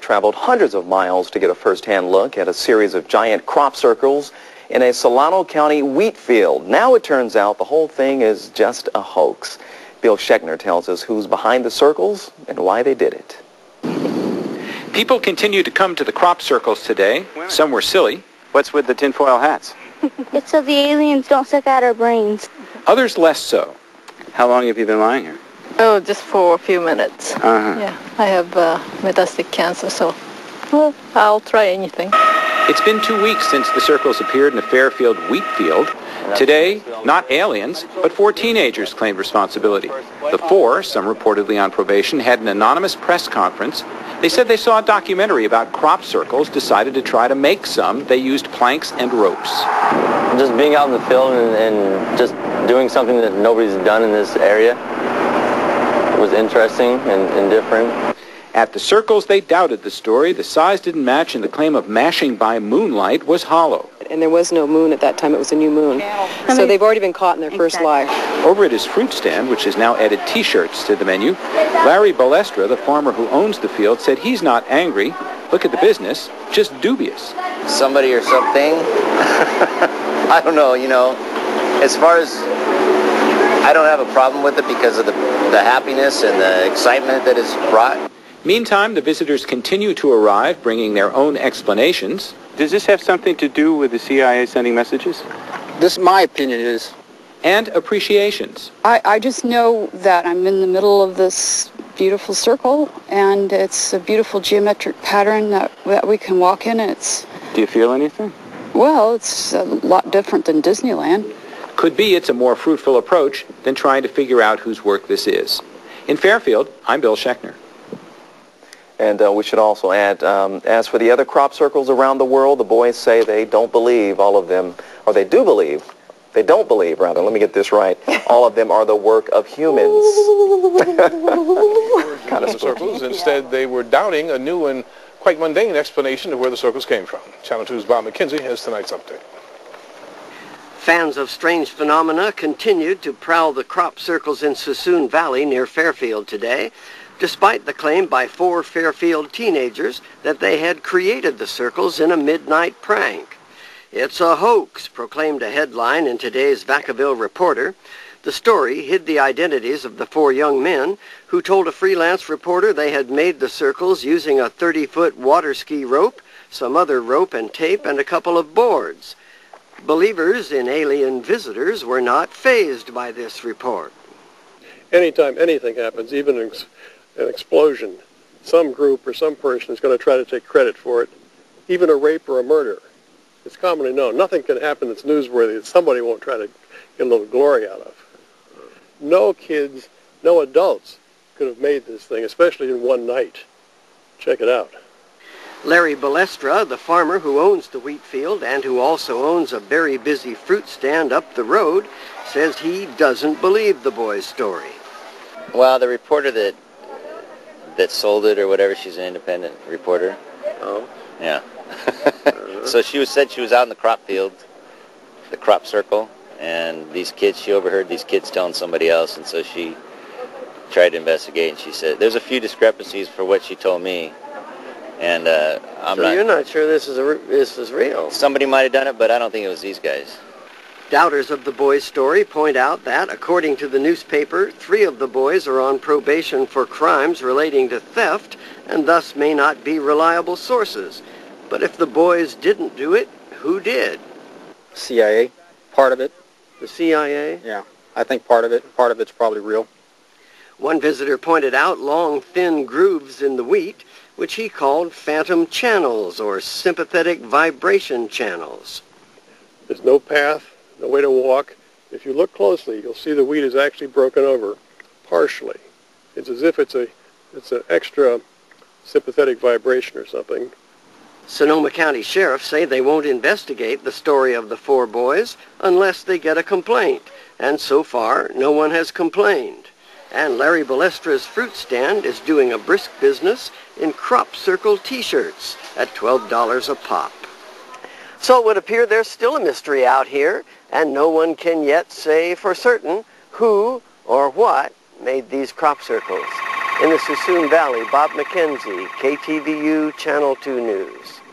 traveled hundreds of miles to get a first-hand look at a series of giant crop circles in a Solano County wheat field. Now it turns out the whole thing is just a hoax. Bill Schechner tells us who's behind the circles and why they did it. People continue to come to the crop circles today. Some were silly. What's with the tinfoil hats? It's so the aliens don't suck out our brains. Others less so. How long have you been lying here? Oh, just for a few minutes. Yeah, I have metastatic cancer, so well, I'll try anything. It's been 2 weeks since the circles appeared in a Fairfield wheat field. Today, not aliens, but 4 teenagers claimed responsibility. The 4, some reportedly on probation, had an anonymous press conference. They said they saw a documentary about crop circles, decided to try to make some. They used planks and ropes. Just being out in the field and just doing something that nobody's done in this area. It was interesting and different. At the circles, they doubted the story. The size didn't match, and the claim of mashing by moonlight was hollow. And there was no moon at that time. It was a new moon. So they've already been caught in their first lie. Over at his fruit stand, which has now added T-shirts to the menu, Larry Balestra, the farmer who owns the field, said he's not angry. Look at the business, just dubious. Somebody or something. I don't know, as far as I don't have a problem with it because of the happiness and the excitement that it's brought. Meantime, the visitors continue to arrive, bringing their own explanations. Does this have something to do with the CIA sending messages? This, my opinion, is. And appreciations. I just know that I'm in the middle of this beautiful circle, and it's a beautiful geometric pattern that we can walk in. Do you feel anything? Well, it's a lot different than Disneyland. Could be it's a more fruitful approach than trying to figure out whose work this is. In Fairfield, I'm Bill Schechner. And we should also add, as for the other crop circles around the world, the boys say they don't believe all of them, or they do believe, they don't believe, rather, let me get this right, all of them are the work of humans. Kind of circles. Instead, they were doubting a new and quite mundane explanation of where the circles came from. Channel 2's Bob McKenzie has tonight's update. Fans of strange phenomena continued to prowl the crop circles in Suisun Valley near Fairfield today, despite the claim by 4 Fairfield teenagers that they had created the circles in a midnight prank. It's a hoax, proclaimed a headline in today's Vacaville Reporter. The story hid the identities of the 4 young men who told a freelance reporter they had made the circles using a 30-foot water ski rope, some other rope and tape, and a couple of boards. Believers in alien visitors were not fazed by this report. Anytime anything happens, even an explosion, some group or some person is going to try to take credit for it, even a rape or a murder. It's commonly known. Nothing can happen that's newsworthy that somebody won't try to get a little glory out of. No kids, no adults could have made this thing, especially in one night. Check it out. Larry Balestra, the farmer who owns the wheat field and who also owns a very busy fruit stand up the road, says he doesn't believe the boy's story. Well, the reporter that sold it or whatever, she's an independent reporter. Oh. Yeah. So said she was out in the crop field, the crop circle, and she overheard these kids telling somebody else, and so she tried to investigate, and she said there's a few discrepancies for what she told me, and you're not sure this is real? Somebody might have done it, but I don't think it was these guys. Doubters of the boys' story point out that, according to the newspaper, 3 of the boys are on probation for crimes relating to theft and thus may not be reliable sources. But if the boys didn't do it, who did? CIA, part of it. The CIA? Yeah, I think part of it's probably real. One visitor pointed out long, thin grooves in the wheat, which he called phantom channels or sympathetic vibration channels. There's no path, no way to walk. If you look closely, you'll see the wheat is actually broken over partially. It's as if it's an extra sympathetic vibration or something. Sonoma County sheriffs say they won't investigate the story of the 4 boys unless they get a complaint, and so far no one has complained. And Larry Balestra's fruit stand is doing a brisk business in crop circle T-shirts at $12 a pop. So it would appear there's still a mystery out here, and no one can yet say for certain who or what made these crop circles. In the Sassoon Valley, Bob McKenzie, KTVU Channel 2 News.